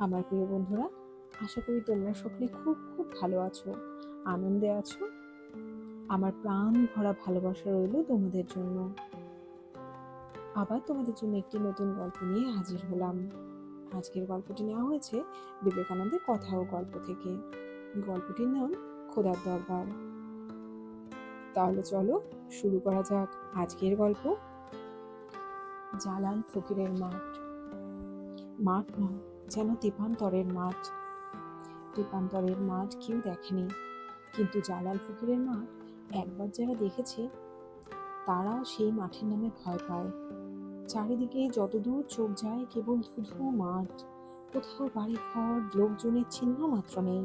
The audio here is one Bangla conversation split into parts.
আমার প্রিয় বন্ধুরা, আশা করি তোমরা সকলে খুব খুব ভালো আছো, আনন্দে আছো। আমার প্রাণ ভরা ভালোবাসা রইল তোমাদের জন্য। আবার তোমাদের জন্য একটি নতুন গল্প নিয়ে হাজির হলাম। আজকের গল্পটি নেওয়া হয়েছে বিবেকানন্দের কথা ও গল্প থেকে। গল্পটির নাম খোদার দরবার। তাহলে চলো শুরু করা যাক আজকের গল্প। জালাল ফকিরের মাঠ। মাঠ নয়, যেন তেপান্তরের মাঠ। তেপান্তরের মাঠ কেউ দেখেনি, কিন্তু জালাল ফকিরের মাঠ একবার যারা দেখেছে তারা সেই মাঠের নামে ভয় পায়। চারিদিকে যতদূর চোখ যায় কেবল ধুধু মাঠ, কোথাও বাড়িঘর, লোকজনের চিহ্ন মাত্র নেই।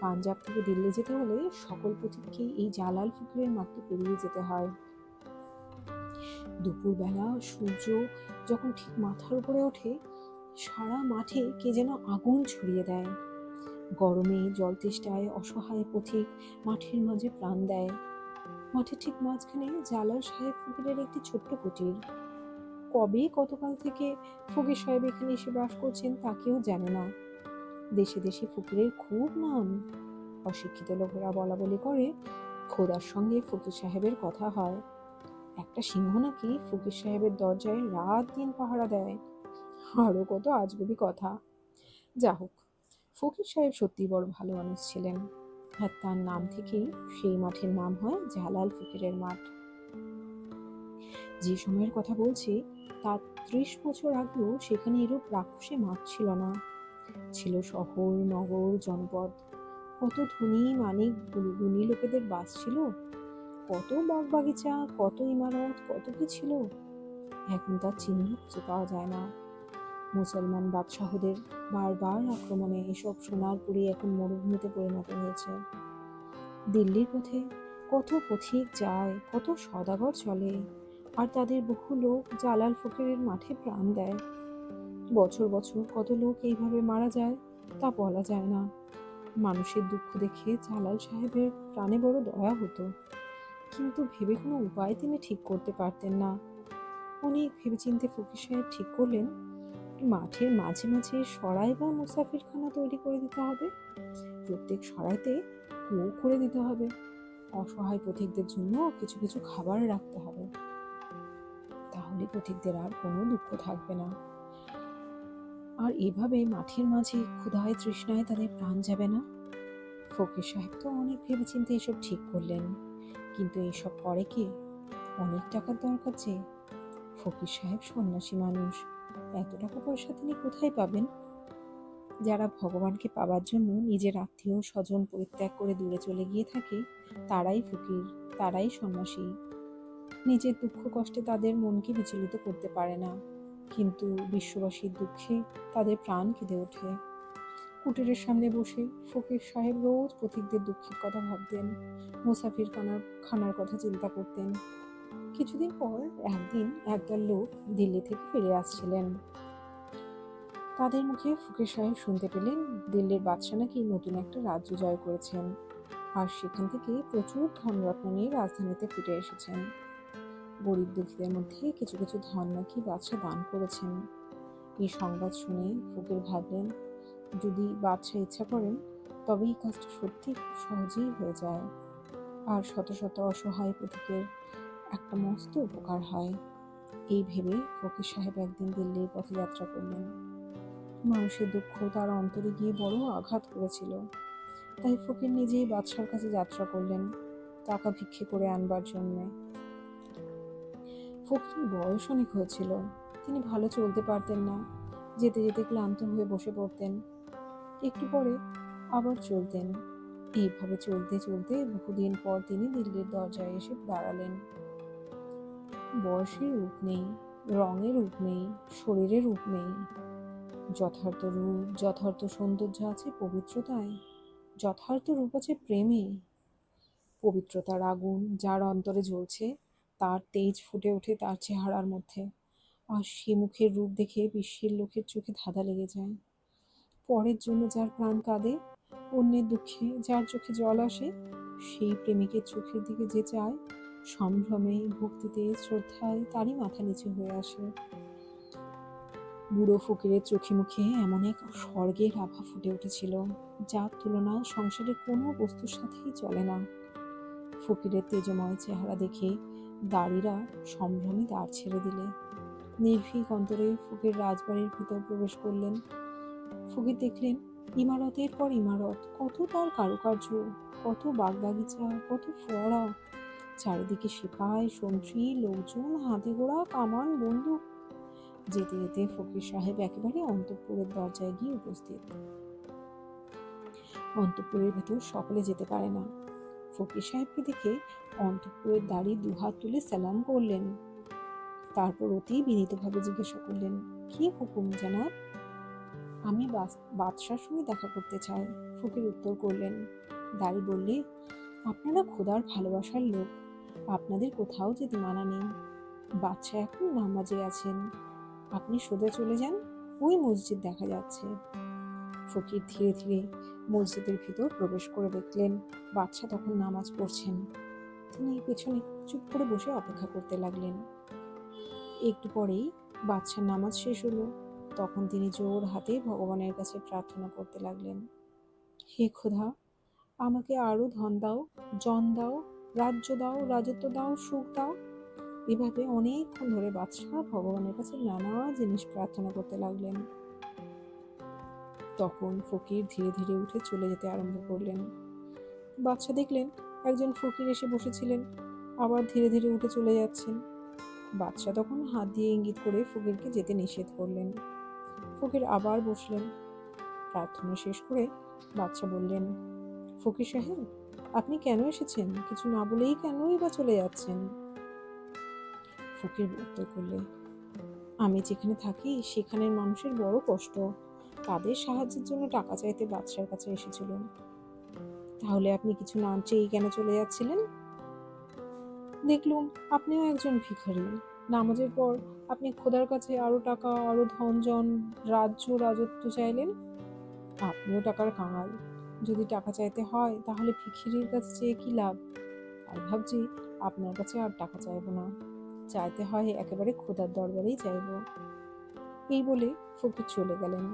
পাঞ্জাব থেকে দিল্লি যেতে হলে সকল পথিককে এই জালাল ফকিরের মাঠটি পেরিয়ে যেতে হয়। দুপুরবেলা সূর্য যখন ঠিক মাথার উপরে ওঠে, সারা মাঠে কে যেন আগুন ছড়িয়ে দেয়। গরমে জল তেষ্টায় অসহায় পথিক মাঠের মাঝে প্রাণ দেয়। মাঠের ঠিক মাঝখানে জালাল সাহেব ফকিরের একটি ছোট্ট কুটির। কবে কতকাল থেকে ফকির সাহেব এখানে এসে বাস করছেন তা কেউ জানে না। দেশে দেশে ফকিরের খুব নাম। অশিক্ষিত লোকেরা বলা বলি করে খোদার সঙ্গে ফকির সাহেবের কথা হয়। একটা সিংহ নাকি ফকির সাহেবের দরজায় রাত দিন পাহারা দেয়। আরো কত আজগুবি কথা। যা হোক, ফকির সাহেব সত্যি বড় ভালো মানুষ ছিলেন, আর তার নাম থেকেই সেই মাঠের নাম হয় জালাল ফকিরের মাঠ। যে সময়ের কথা বলছি তার 30 বছর আগেও সেখানে এরূপ রাক্ষসে মাঠ ছিল না। ছিল শহর, নগর, জনপদ। কত ধনী মানিক গুণী লোকেদের বাস ছিল, কত বাগ বাগিচা, কত ইমারত, কত কি ছিল। এখন তার চিহ্ন খুঁজে পাওয়া যায় না। মুসলমান বাদশাহদের বারবার আক্রমণে এসব সোনার পুরী এখন মরুভূমিতে পরিণত হয়েছে। দিল্লির পথে কত পথিক যায়, কত সওদাগর চলে, আর তাদের বহু লোক জালাল ফকিরের মাঠে প্রাণ দেয়। বছর বছর কত লোক এইভাবে মারা যায় তা বলা যায় না। মানুষের দুঃখ দেখে জালাল সাহেবের প্রাণে বড় দয়া হতো, কিন্তু ভেবে কোনো উপায় তিনি ঠিক করতে পারতেন না। অনেক ভেবেচিন্তে ফকির সাহেব ঠিক করলেন মাঠের মাঝে মাঝে সরাই বা মুসাফিরখানা তৈরি করে দিতে হবে। প্রত্যেক সরাইতে কুয়ো করে দিতে হবে। অসহায় পথিকদের জন্য কিছু কিছু খাবার রাখতে হবে। তাহলে পথিকদের আর কোনো দুঃখ থাকবে না। আর এভাবে মাঠের মাঝে ক্ষুধায় তৃষ্ণায় তাদের প্রাণ যাবে না। ফকির সাহেব তো অনেক ভেবেচিন্তে এসব ঠিক করলেন, কিন্তু এইসব করে কে? অনেক টাকার দরকার যে। ফকির সাহেব সন্ন্যাসী মানুষ, এত টাকা পয়সা তিনি কোথায় পাবেন? যারা ভগবানকে পাবার জন্য নিজের আত্মীয় স্বজন পরিত্যাগ করে দূরে চলে গিয়ে থাকে তারাই ফকির, তারাই সন্ন্যাসী। নিজের দুঃখ কষ্টে তাদের মনকে বিচলিত করতে পারে না, কিন্তু বিশ্ববাসীর দুঃখে তাদের প্রাণ কেঁদে ওঠে। কুটিরের সামনে বসে ফকির সাহেব রোজ পথিকদের দুঃখের কথা ভাবতেন, মুসাফির খানার কথা চিন্তা করতেন। কিছুদিন পর একদিন একদল লোক দিল্লি থেকে ফিরে আসছিলেন। তাদের মুখে ফকির সাহেব শুনতে পেলেন দিল্লির বাদশা নাকি নতুন একটা রাজ্য জয় করেছেন, আর সেখান থেকে প্রচুর ধনরত্ন নিয়ে রাজধানীতে ফিরে এসেছেন। গরিব দুঃখীদের মধ্যে কিছু কিছু ধন নাকি বাদশা দান করেছেন। এই সংবাদ শুনে ফকির ভাবলেন, যদি বাদশা ইচ্ছা করেন তবে এই কাজটা সত্যি খুব সহজেই হয়ে যায়, আর শত শত অসহায় পথিকের একটা মস্ত উপকার হয়। এই ভেবে ফকির সাহেব একদিন দিল্লির পথে যাত্রা করলেন। মানুষের দুঃখ তার অন্তরে গিয়ে বড় আঘাত করেছিল। তাই ফকির নিজেই বাদশার কাছে যাত্রা করলেন টাকা ভিক্ষে করে আনবার জন্যে। ফকিরের বয়স অনেক হয়েছিল, তিনি ভালো চলতে পারতেন না। যেতে যেতে ক্লান্ত হয়ে বসে পড়তেন, একটু পরে আবার চলতেন। এইভাবে চলতে চলতে বহুদিন পর তিনি দিল্লির দরজায় এসে দাঁড়ালেন। বয়সের রূপ নেই, রঙের রূপ নেই, শরীরের রূপ নেই। যথার্থ রূপ, যথার্থ সৌন্দর্য আছে পবিত্রতায়, যথার্থ রূপ আছে প্রেমে। পবিত্রতার আগুন যার অন্তরে জ্বলছে তার তেজ ফুটে ওঠে তার চেহারার মধ্যে, আর সে মুখের রূপ দেখে বিশ্বের লোকের চোখে ধাঁধা লেগে যায়। পরের জন্য যার প্রাণ কাঁদে, অন্যের দুঃখে যার চোখে জল আসে, সেই প্রেমিকের চোখের দিকে যে চায়, সম্ভ্রমে, ভক্তিতে, শ্রদ্ধায় তারই মাথা নিচু হয়ে আসে। বুড়ো ফকিরের চোখে মুখে এমন এক স্বর্গের আভা ফুটে উঠেছিল, যার তুলনা সংসারের কোনো বস্তুর সাথেই চলে না। ফকিরের তেজময় চেহারা দেখে দাঁড়িরা সম্ভ্রমে দাঁড় ছেড়ে দিলে। নির্ভীক অন্তরে ফকির রাজবাড়ির ভিতর প্রবেশ করলেন। ফকির দেখলেন ইমারতের পর ইমারত, কত তার কারুকার্য, কত বাগবাগিচা, কত ফোয়ারা, চারিদিকে সিপাই সন্ত্রী লোকজন, হাতে ঘোড়া, কামান, বন্দুক। যেতে যেতে ফকির সাহেব একেবারে অন্তঃপুরের দরজায় গিয়ে উপস্থিত। অন্তঃপুরের ভেতর সকলে যেতে পারে না। ফকির সাহেবকে দেখে অন্তঃপুরের দাঁড়ি দুহাত তুলে সালাম করলেন। তারপর অতি বিনীতভাবে জিজ্ঞাসা করলেন, কি হুকুম জানাব? আমি বাদশার সঙ্গে দেখা করতে চাই। ফকির উত্তর করলেন। দাঁড়ি বললে, আপনারা খোদার ভালোবাসার লোক, আপনাদের কোথাও যেতে মানা নেই। বাদশা এখন নামাজে আছেন, আপনি সোজা চলে যান, ওই মসজিদ দেখা যাচ্ছে। ফকির ধীরে ধীরে মসজিদের ভিতর প্রবেশ করে দেখলেন বাদশা তখন নামাজ পড়ছেন। তিনি পেছনে চুপ করে বসে অপেক্ষা করতে লাগলেন। একটু পরেই বাদশার নামাজ শেষ হলো। তখন তিনি জোর হাতে ভগবানের কাছে প্রার্থনা করতে লাগলেন, হে খোদা, আমাকে আরো ধন দাও, জন দাও, রাজ্য দাও, রাজত্ব দাও, সুখ দাও। এভাবে অনেকক্ষণ ধরে বাদশাহ ভগবানের কাছে নানা জিনিস প্রার্থনা করতে লাগলেন। তখন ফকির ধীরে ধীরে উঠে চলে যেতে আরম্ভ করলেন। বাদশাহ দেখলেন একজন ফকির এসে বসেছিলেন, আবার ধীরে ধীরে উঠে চলে যাচ্ছেন। বাদশাহ তখন হাত দিয়ে ইঙ্গিত করে ফকিরকে যেতে নিষেধ করলেন। ফকির আবার বসলেন। প্রার্থনা শেষ করে বাদশাহ বললেন, ফকির সাহেব, আপনি কেন এসেছেন? কিছু না বলেই কেনই বা চলে যাচ্ছেন? ফকির উত্তর করলে, আমি যেখানে থাকি সেখানের মানুষের বড় কষ্ট, তাদের সাহায্যের জন্য টাকা চাইতে বাদশার কাছে এসেছিলেন। তাহলে আপনি কিছু না চেয়েই কেন চলে যাচ্ছিলেন? দেখলুম আপনিও একজন ভিখারি। নামাজের পর আপনি খোদার কাছে আরো টাকা, আরো ধন জন, রাজ্য রাজত্ব চাইলেন। আপনিও টাকার কাঙাল। যদি টাকা চাইতে হয় তাহলে ভিখিরির কাছে চেয়ে কি লাভ? তাই ভাবছি আপনার কাছে আর টাকা চাইবো না, চাইতে হয় একেবারে খোদার দরবারেই চাইবো। এই বলে ফকির চলে গেলেন।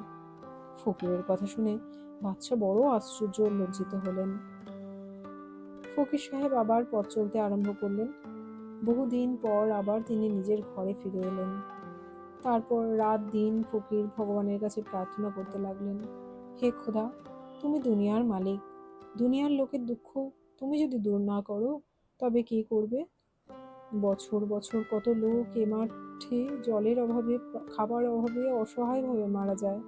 ফকিরের কথা শুনে বাদশা বড় আশ্চর্য লজ্জিত হলেন। ফকির সাহেব আবার পথ চলতে আরম্ভ করলেন। বহুদিন পর আবার তিনি নিজের ঘরে ফিরে এলেন। তারপর রাত দিন ফকির ভগবানের কাছে প্রার্থনা করতে লাগলেন, হে খোদা, তুমি দুনিয়ার মালিক, দুনিয়ার লোকের দুঃখ তুমি যদি দূর না করো তবে কে করবে? বছর বছর কত লোক এ মাঠে জলের অভাবে, খাবার অভাবে অসহায়ভাবে মারা যায়।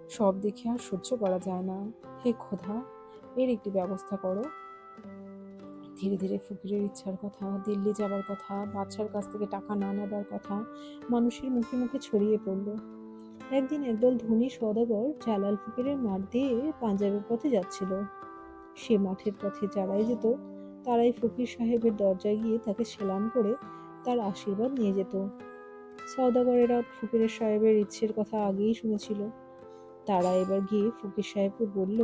সব দেখে আর সহ্য করা যায় না। হে খোদা, এর একটি ব্যবস্থা করো। ধীরে ধীরে ফকিরের ইচ্ছার কথা, দিল্লি যাবার কথা, বাদশার কাছ থেকে টাকা না নেবার কথা মানুষের মুখে মুখে ছড়িয়ে পড়ল। একদিন একদল ধনী সওদাগর জালাল ফকিরের মাঠ দিয়ে পাঞ্জাবের পথে যাচ্ছিল। সে মাঠের পথে যারাই যেত তারাই ফকির সাহেবের দরজায় গিয়ে তাকে সেলাম করে তার আশীর্বাদ নিয়ে যেত। সওদাগরেরা ফকির সাহেবের ইচ্ছের কথা আগেই শুনেছিল। তারা এবার গিয়ে ফকির সাহেবকে বলল,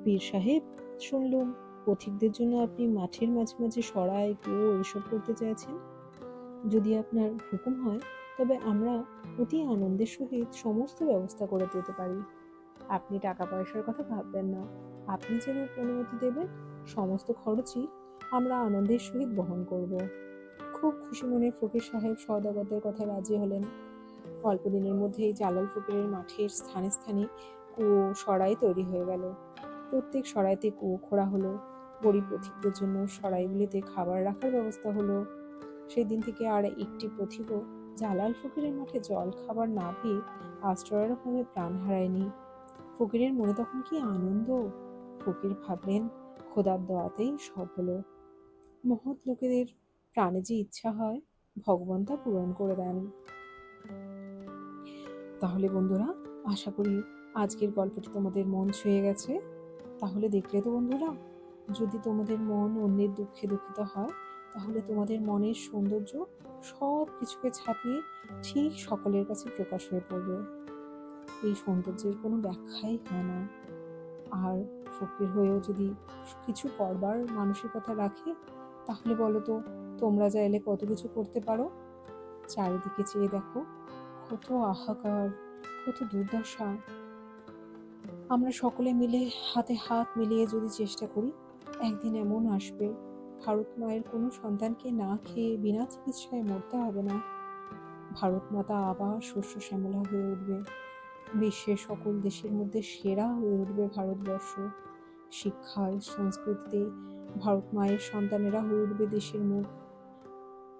পীর সাহেব, শুনলুম পথিকদের জন্য আপনি মাঠের মাঝে মাঝে সরাই, কুয়ো এসব করতে চাইছেন। যদি আপনার হুকুম হয় তবে আমরা অতি আনন্দের সহিত সমস্ত ব্যবস্থা করে দিতে পারি। আপনি টাকা পয়সার কথা ভাববেন না, আপনি যেরূপ অনুমতি দেবেন সমস্ত খরচই আমরা আনন্দের সহিত বহন করব। খুব খুশি মনে ফকির সাহেব সওদাগরদের কথা রাজি হলেন। অল্প দিনের মধ্যেই জালাল ফকিরের মাঠের স্থানে স্থানে কুয়ো, সরাই তৈরি হয়ে গেল। প্রত্যেক সরাইতে কুয়ো খোঁড়া হলো। গরিব পথিকদের জন্য সরাইগুলিতে খাবার রাখার ব্যবস্থা হলো। সেদিন থেকে আর একটি পথিকও জালাল ফকিরের মাঠে জল খাবার না পেয়ে আশ্চর্যের অভাবে প্রাণ হারায়নি। ফকিরের মনে তখন কি আনন্দ! ফকির ভাবলেন, খোদার দোয়াতেই সব হলো। মহৎ লোকেদের প্রাণে যে ইচ্ছা হয় ভগবান তা পূরণ করে দেন। তাহলে বন্ধুরা, আশা করি আজকের গল্পটি তোমাদের মন ছুঁয়ে গেছে। তাহলে দেখলে তো বন্ধুরা, যদি তোমাদের মন অন্যের দুঃখে দুঃখিত হয় তাহলে তোমাদের মনের সৌন্দর্য সব কিছুকে ছাপিয়ে ঠিক সকলের কাছে প্রকাশ হয়ে পড়বে। এই সৌন্দর্যের কোনো ব্যাখ্যাই হয় না। আর ফকির হয়েও যদি কিছু করবার মানসিকতা রাখে তাহলে বলো তো, তোমরা চাইলে কত কিছু করতে পারো। চারিদিকে চেয়ে দেখো, কত হাহাকার, কত দুর্দশা। আমরা সকলে মিলে হাতে হাত মিলিয়ে যদি চেষ্টা করি, একদিন এমন আসবে ভারত মায়ের কোনো সন্তানকে না খেয়ে বিনা চিকিৎসায় মরতে হবে না। ভারত মাতা আবার শস্য শ্যামলা হয়ে উঠবে। বিশ্বের সকল দেশের মধ্যে সেরা হয়ে উঠবে ভারতবর্ষ। শিক্ষায়, সংস্কৃতিতে ভারত মায়ের সন্তানেরা হয়ে উঠবে দেশের মুখ।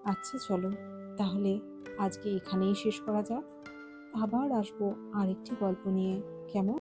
আচ্ছা চলো, তাহলে আজকে এখানেই শেষ করা যাক। আবার আসবো আরেকটি গল্প নিয়ে, কেমন?